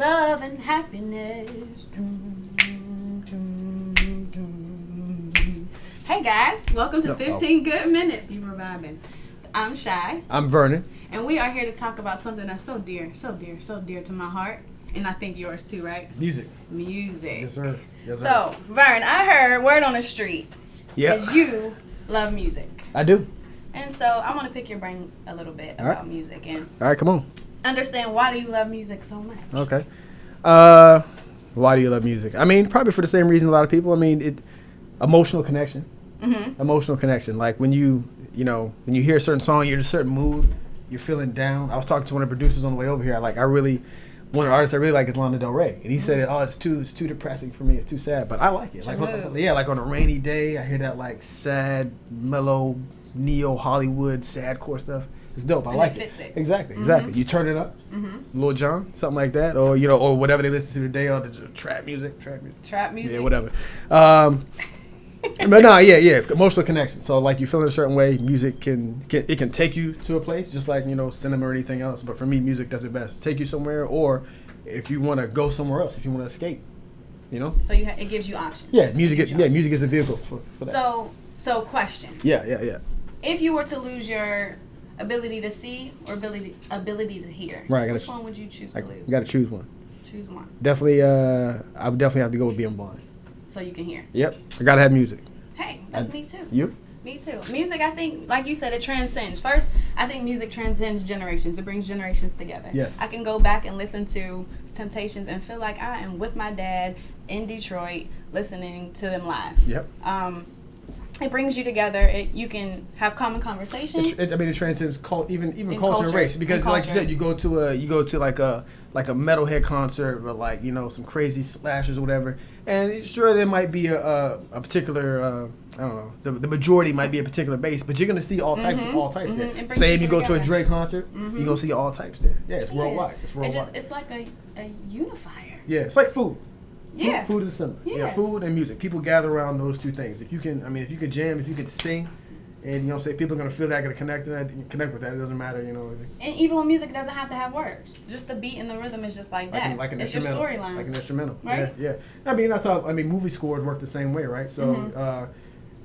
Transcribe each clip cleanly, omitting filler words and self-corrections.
love and happiness. Hey guys, welcome to 15 Good Minutes. You were vibing. I'm Shy. I'm Vernon. And we are here to talk about something that's so dear to my heart. And I think yours too, right? Music. Yes, sir. So, Vern, I heard word on the street that you love music. I do. And so I want to pick your brain a little bit about music and all right, come on. Understand why do you love music so much? Okay. Why do you love music? I mean, probably for the same reason a lot of people. I mean, emotional connection. Mm-hmm. Emotional connection. Like when you hear a certain song, you're in a certain mood, you're feeling down. I was talking to one of the producers on the way over here. One of the artists I really like is Lana Del Rey, and he said, it's too depressing for me. It's too sad, but I like it. Like on a rainy day, I hear that like sad, mellow, neo Hollywood sadcore stuff. It's dope. I like it. Exactly. You turn it up, Lil Jon, something like that, or or whatever they listen to today, or the trap music. Yeah, whatever. But no, emotional connection. So like you feel in a certain way, music can take you to a place, just like cinema or anything else. But for me, music does it best. Take you somewhere, or if you want to go somewhere else, if you want to escape, So it gives you options. Yeah, music is a vehicle for that. So question. Yeah. If you were to lose your ability to see or ability to hear, which one would you choose to lose? You got to choose one. Choose one. Definitely, I would definitely have to go with being blind. So you can hear. Yep, I gotta have music. Hey, that's me too. You? Me too. Music, I think, like you said, it transcends. First, I think music transcends generations. It brings generations together. Yes. I can go back and listen to Temptations and feel like I am with my dad in Detroit listening to them live. Yep. It brings you together. You can have common conversation. It transcends even culture and race, because like you said, you go to like a metalhead concert or like some crazy slashers or whatever, and sure there might be a particular I don't know, the majority might be a particular base, but you're gonna see all types there. Same, you go to a Dre concert, you're gonna see all types there. Yeah, it's worldwide. It's worldwide. It's like a unifier. Yeah, it's like food. Yeah. Food is similar. Yeah, food and music. People gather around those two things. If you can jam, if you can sing, and people are gonna feel that, gonna connect with that. It doesn't matter, And even when music doesn't have to have words, just the beat and the rhythm is just like that. Like an it's your storyline. Like an instrumental, right? Yeah. I mean, that's how. Movie scores work the same way, right? So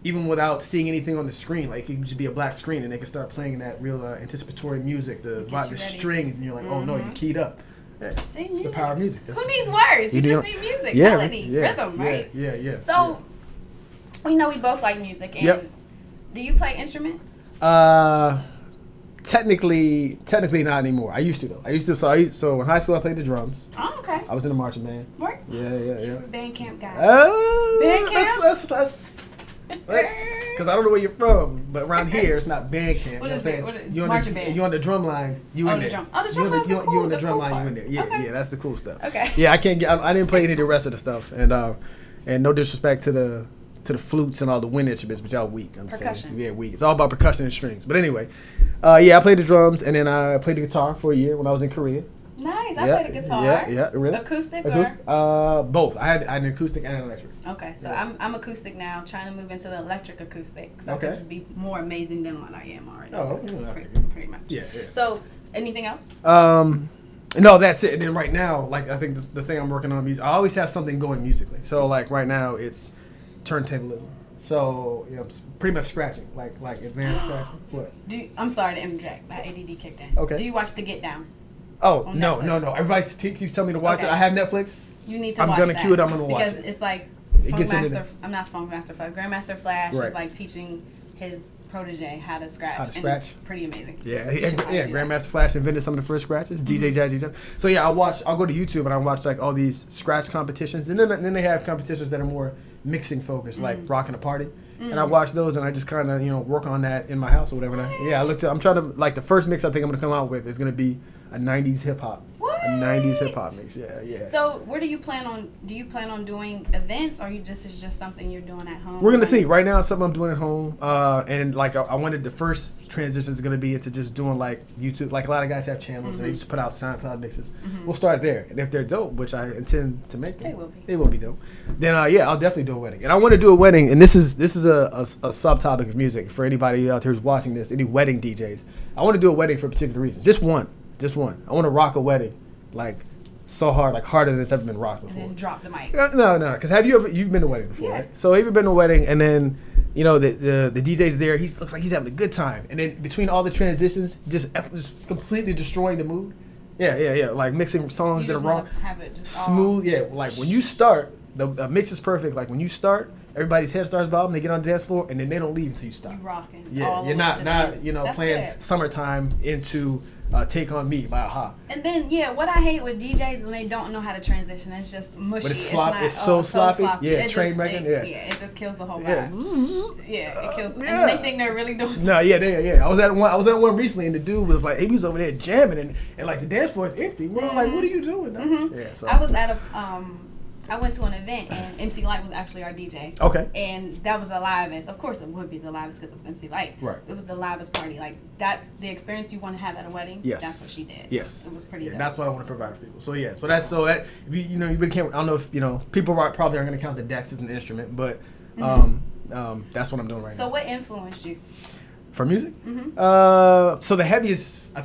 even without seeing anything on the screen, like it could just be a black screen, and they can start playing that real anticipatory music, the strings, and you're like, oh no, you keyed up. Yeah, it's the power of music. Who needs words? You just need music, melody, rhythm, right? Yeah. So, we know we both like music. And do you play instruments? Technically not anymore. I used to though. So in high school I played the drums. Oh, okay. I was in the marching band. What? Yeah. You're a band camp guy. Band camp? That's because I don't know where you're from, but around here it's not band camp. What is it? Marching band. You're on the drum line. You in there. The drum line's cool. You on the drum line. You in there. Yeah, okay. Yeah. That's the cool stuff. Okay. Yeah, I didn't play any of the rest of the stuff, and no disrespect to the flutes and all the wind instruments, but y'all weak. Percussion. Yeah, weak. It's all about percussion and strings. But anyway, I played the drums, and then I played the guitar for a year when I was in Korea. Nice. I played the guitar. Yeah, really. Acoustic or? Both. I had an acoustic and an electric. Okay, so I'm acoustic now, trying to move into the electric acoustic, so I can just be more amazing than what I am already. Oh, pretty much. Yeah. So, anything else? No, that's it. And then right now, like I think the thing I'm working on music, I always have something going musically. So like right now, it's turntablism. So pretty much scratching, like advanced scratching. What? I'm sorry to interject. My ADD kicked in. Okay. Do you watch The Get Down? Oh no! Everybody keeps telling me to watch it. I have Netflix. You need to watch that. I'm gonna queue it. I'm gonna watch it. Because it's like I'm not Funkmaster Flash. Grandmaster Flash is like teaching his protege how to scratch. And it's pretty amazing. Yeah. Grandmaster Flash invented some of the first scratches. DJ Jazzy Jeff. So yeah, I'll go to YouTube and I watch like all these scratch competitions, and then they have competitions that are more mixing focused, like rocking a party. And I watch those, and I just kind of work on that in my house or whatever. And I'm trying to, like, the first mix I think I'm gonna come out with is gonna be a 90s hip hop. What? A 90s hip hop mix. Yeah. So where do you plan on doing events, or is just something you're doing at home? We're gonna see. Right now, it's something I'm doing at home. And like I wanted, the first transition is gonna be into just doing like YouTube. Like a lot of guys have channels and they just put out SoundCloud mixes. We'll start there, and if they're dope, which I intend to make them, they will be dope. Then I'll definitely do a wedding, and I want to do a wedding. And this is a subtopic of music for anybody out there who's watching this. Any wedding DJs, I want to do a wedding for a particular reason. Just one. I want to rock a wedding, like so hard, like harder than it's ever been rocked before. And then drop the mic. No, because you've been to a wedding before, right? So have you been to a wedding and then, you know, the DJ's there, he looks like he's having a good time. And then between all the transitions, just completely destroying the mood. Yeah. Like mixing songs that are wrong. Smooth, like when you start, the mix is perfect. Like when you start, everybody's head starts bobbing, they get on the dance floor, and then they don't leave until you stop. You rocking. Yeah, you're not you know, that's playing it. Summertime into Take On Me by A-ha. And then, what I hate with DJs is when they don't know how to transition. It's just mushy. But it's so sloppy. Yeah, train wrecking. Yeah, it just kills the whole vibe. Yeah, it kills. And they think they're really doing something. No, yeah. I was at one recently, and the dude was like, he was over there jamming, and like the dance floor is empty. We're like, what are you doing? Yeah, so I was at I went to an event and MC Light was actually our DJ. Okay. And that was the livest. Of course, it would be the livest because it was MC Light. Right. It was the livest party. Like that's the experience you want to have at a wedding. Yes. That's what she did. Yes. It was pretty. Yeah, dope. that's what I want to provide for people. So that if you really can't. I don't know if people probably aren't going to count the decks as an instrument, but that's what I'm doing right now. So what influenced you? For music? Mm-hmm. So the heaviest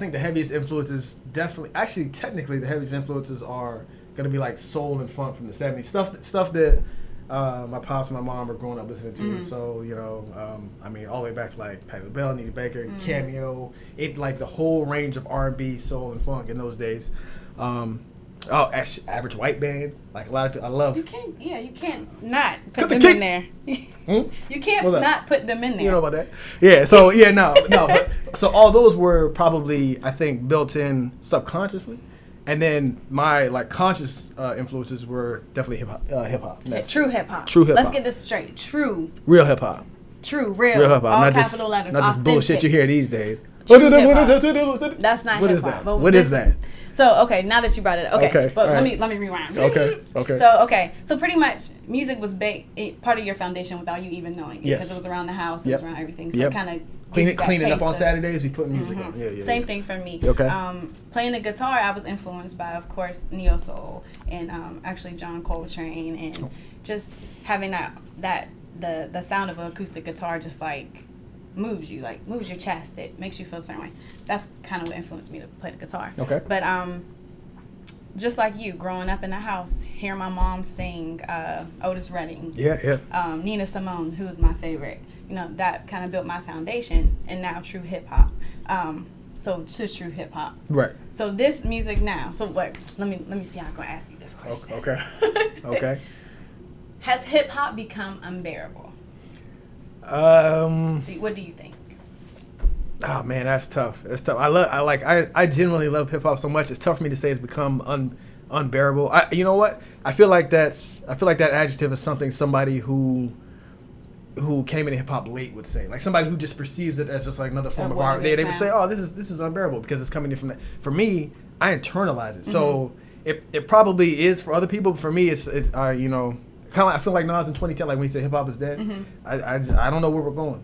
influences technically the heaviest influences are gonna be like soul and funk from the 70s, stuff that my pops and my mom were growing up listening to. Mm-hmm. So all the way back to like Patti LaBelle, Anita Baker, Cameo, like the whole range of R&B, soul, and funk in those days. Average White Band, like a lot of I love. You can't not put them in there. You can't not put them in there. You know about that? Yeah. So no. But, so all those were probably, I think, built in subconsciously. And then my like conscious influences were definitely hip hop. True hip hop. Let's get this straight. Real hip hop. Real hip hop. All not capital letters. Not this bullshit you hear these days. That's not what hip is hop. that? What is that? So now that you brought it up, but let me rewind. Okay. So pretty much music was part of your foundation without you even knowing it, because it was around the house, it was around everything. So kind of cleaning up on Saturdays, we put music on. Yeah. Same thing for me. Okay. Playing the guitar, I was influenced by, of course, neo soul and actually John Coltrane, and just having the sound of an acoustic guitar just like moves you, like moves your chest. It makes you feel a certain way. That's kind of what influenced me to play the guitar. Okay. But just like you, growing up in the house, hearing my mom sing Otis Redding. Yeah. Nina Simone, who is my favorite. That kind of built my foundation, and now true hip hop. So to true hip hop. Right. So this music now. So what? Let me see how I'm gonna ask you this question. Okay. Has hip hop become unbearable? What do you think? Oh man, that's tough. I genuinely love hip hop so much. It's tough for me to say it's become unbearable. You know what? I feel like that adjective is something somebody who came into hip hop late would say. Like somebody who just perceives it as just like another form of art. They would say, "Oh, this is unbearable because it's coming in from that." For me, I internalize it. So it probably is for other people. For me, it's kind of, I feel like Nas in 2010, like when he said hip hop is dead. I don't know where we're going.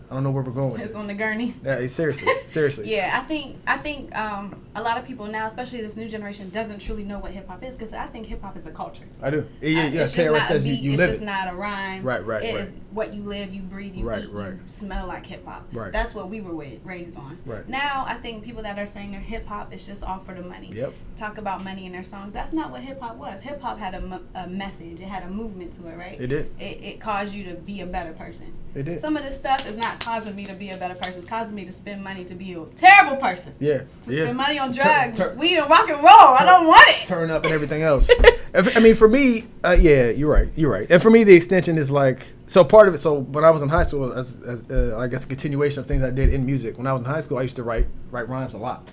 With it's on the gurney. Yeah, seriously. Yeah, I think a lot of people now, especially this new generation, doesn't truly know what hip hop is, because I think hip hop is a culture. I do. It's just not a beat. It's just not a rhyme. Right. It is what you live, you breathe, you eat, you smell like hip hop. Right. That's what we were raised on. Right. Now I think people that are saying they're hip hop, it's just all for the money. Yep. Talk about money in their songs. That's not what hip hop was. Hip hop had a message. It had a movement to it, right? It did. It caused you to be a better person. It did. Some of this stuff is not causing me to be a better person. It's causing me to spend money to be a terrible person. Yeah. Spend money on drugs, weed, and rock and roll. I don't want it. Turn up and everything else. I mean, for me, you're right. And for me, the extension is like, so part of it, so when I was in high school, as I guess a continuation of things I did in music, when I was in high school, I used to write rhymes a lot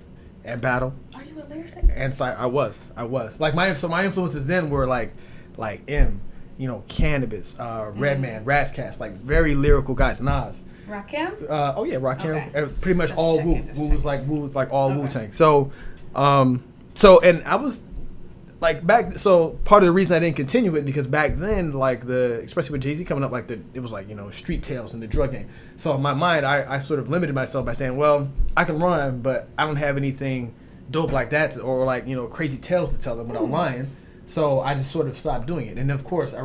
and battle. Are you a lyricist? And so I was. Like my influences then were like M, Cannabis, Redman, Razzcast, like very lyrical guys. Nas. Rakim? Rakim. Okay. Pretty much Just all Wu. checking. Wu was like all Wu-Tang. So and I was like back. So part of the reason I didn't continue it because back then, like especially with Jay-Z coming up, like it was like street tales and the drug game. So in my mind, I sort of limited myself by saying, well, I can rhyme, but I don't have anything dope like that or like crazy tales to tell them without lying. So I just sort of stopped doing it, and of course I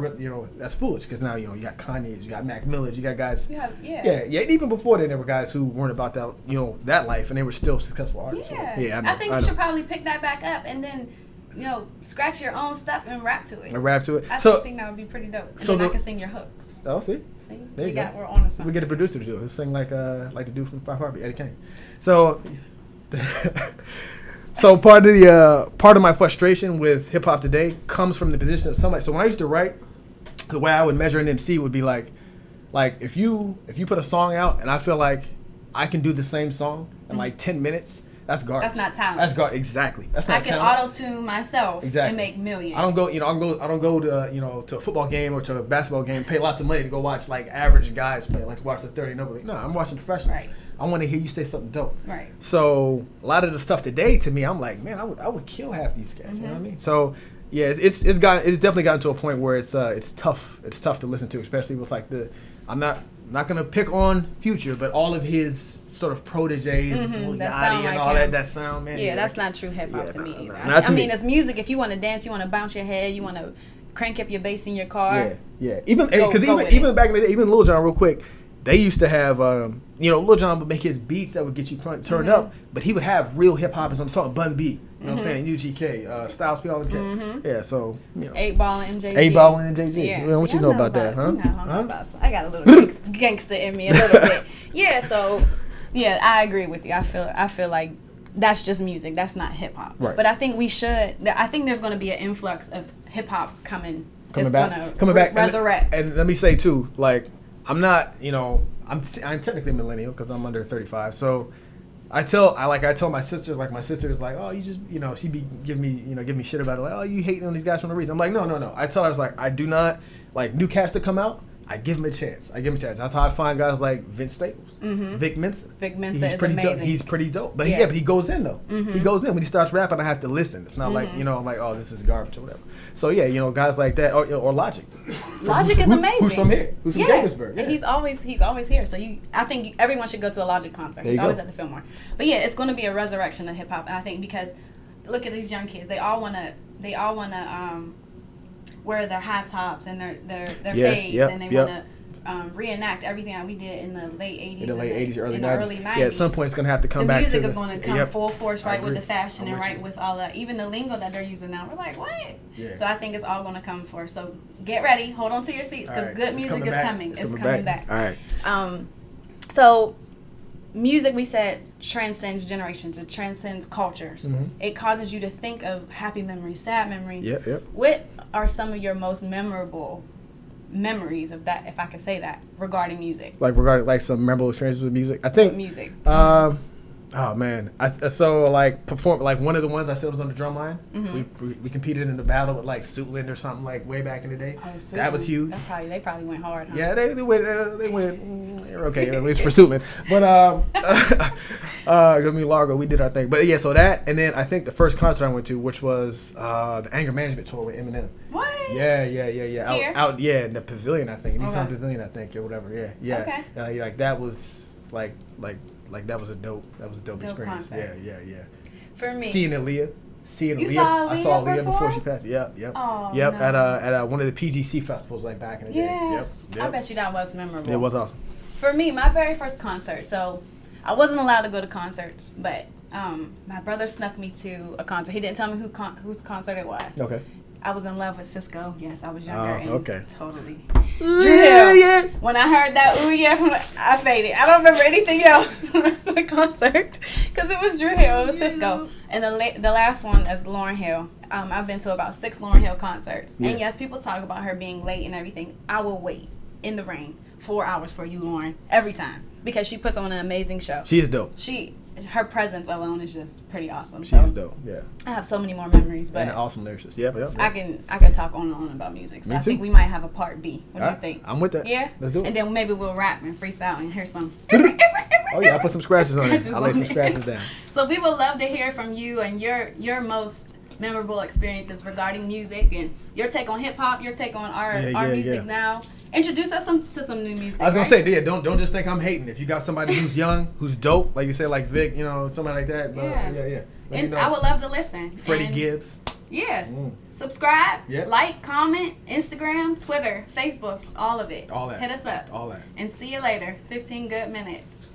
that's foolish because now you got Kanye's, you got Mac Millers, you got guys. Yeah. And even before then there were guys who weren't about that that life, and they were still successful artists. Yeah. So, I know. I think we should probably pick that back up, and then scratch your own stuff and rap to it. And rap to it. I So think that would be pretty dope. And so then I the- can sing your hooks. oh, see, See, there you go. we're on to something. We get a producer to do it. He'll sing like the dude from Five Heartbeat, Eddie Kane. So, so part of my frustration with hip hop today comes from the position of somebody. So when I used to write, the way I would measure an MC would be like if you put a song out and I feel like I can do the same song in like 10 minutes, that's garbage. That's not talent. That's garbage. Exactly. That's not I can talent. auto-tune myself and make millions. I don't go to to a football game or to a basketball game, pay lots of money to go watch like average guys play, like to watch the 30 and over. No, I'm watching professionals. Right. I want to hear you say something dope. Right. So a lot of the stuff today, to me, I'm like, man, I would kill half these guys. You know what I mean? So yeah, it's definitely gotten to a point where it's tough to listen to, especially with like I'm not gonna pick on Future, but all of his sort of proteges, Lil that Yachty sound and like all him. that sound, man. Yeah, that's not true hip hop to me either. Not to I me. mean, it's music. If you want to dance, you want to bounce your head, you want to crank up your bass in your car. Yeah. Even Go because with even it. back in the day, even Lil Jon, real quick, they used to have Lil Jon would make his beats that would get you turned up, but he would have real hip hoppers on the song, Bun B, you know what I'm saying, UGK, Styles P, all them cats. Yeah, so 8 Ball and MJG. 8 Ball and MJG. Yeah. Well, what See, you know about that, huh? I got a little gangster in me a little bit. Yeah, so yeah, I agree with you. I feel like that's just music. That's not hip hop. Right. But I think I think there's going to be an influx of hip hop coming back, resurrect. And let me say too, like I'm not, I'm technically millennial because I'm under 35. So I tell my sister, like my sister is like, oh, you just, she be giving me shit about it, like, oh, you hating on these guys for no reason. I'm like, no. I tell her, I was like, I do not like new cats that come out. I give them a chance. That's how I find guys like Vince Staples, Vic Mensa. Vic Mensa He's is pretty amazing. dope. He's pretty dope. But Yeah. but he goes in though. He goes in when he starts rapping. I have to listen. It's not like I'm like, oh, this is garbage or whatever. So yeah, guys like that or Logic. Logic is amazing. Who's from here? Who's from Gaithersburg? Yeah. And he's always here. So I think everyone should go to a Logic concert. He's always at the Fillmore. But yeah, it's going to be a resurrection of hip hop. And I think because look at these young kids, they all wanna wear their high tops and their fades, and they wanna reenact everything that we did in the late 80s. In the late 80s, early 90s. Early 90s. Yeah, at some point it's going to have to come back to the music is going to come full force right with the fashion I'm and with right you. with all that. Even the lingo that they're using now, we're like, what? Yeah. So I think it's all going to come forth. So get ready. Hold on to your seats because good music is coming. It's coming back. All right. So music, we said, transcends generations. It transcends cultures. It causes you to think of happy memories, sad memories. Yep. What are some of your most memorable memories of that, if I could say that, regarding music? Like regarding like some memorable experiences with music. I think music. Oh man, so like perform like one of the ones I said was on the drum line. We competed in the battle with like Suitland or something like way back in the day. Oh, that was huge. They probably went hard. Huh? Yeah, they went. Okay, at least for Suitland. But I mean Largo, we did our thing. But yeah, so that, and then I think the first concert I went to, which was the Anger Management tour with Eminem. What? Yeah. Here? Out in the Pavilion, I think. Nissan Pavilion, I think, or whatever. Yeah. Okay. Like that was like that was a dope experience. Concert. Yeah. For me, Seeing Aaliyah. I saw Aaliyah before she passed. Yep. Oh, No. At one of the PGC festivals like back in the day. Yeah. Yep. I bet you that was memorable. It was awesome. For me, my very first concert. So I wasn't allowed to go to concerts, but my brother snuck me to a concert. He didn't tell me whose concert it was. Okay. I was in love with Cisco. Yes, I was younger. Okay. Totally. Drew Hill. When I heard that ooh yeah, I faded. I don't remember anything else from the rest of the concert because it was Drew Hill. It was Cisco. And the last one is Lauryn Hill. I've been to about 6 Lauryn Hill concerts. Yeah. And yes, people talk about her being late and everything. I will wait in the rain 4 hours for you, Lauryn, every time because she puts on an amazing show. She is dope. Her presence alone is just pretty awesome. She's dope. Yeah. I have so many more memories, but and an awesome lyricist. Yep. I can talk on and on about music. So Me I too. think we might have a part B. What do you think? I'm with that. Yeah. Let's do it. And then maybe we'll rap and freestyle and hear some. Oh yeah, I'll put some scratches on it. I'll lay some scratches down. So we would love to hear from you and your most memorable experiences regarding music and your take on hip hop, your take on our music now. Introduce us to some new music. I was gonna say, don't just think I'm hating. If you got somebody who's young, who's dope, like you say, like Vic, somebody like that. Yeah. And I would love to listen. Freddie Gibbs. Yeah. Subscribe, Yep. like, comment, Instagram, Twitter, Facebook, all of it. All that. Hit us up. All that. And see you later. 15 good minutes.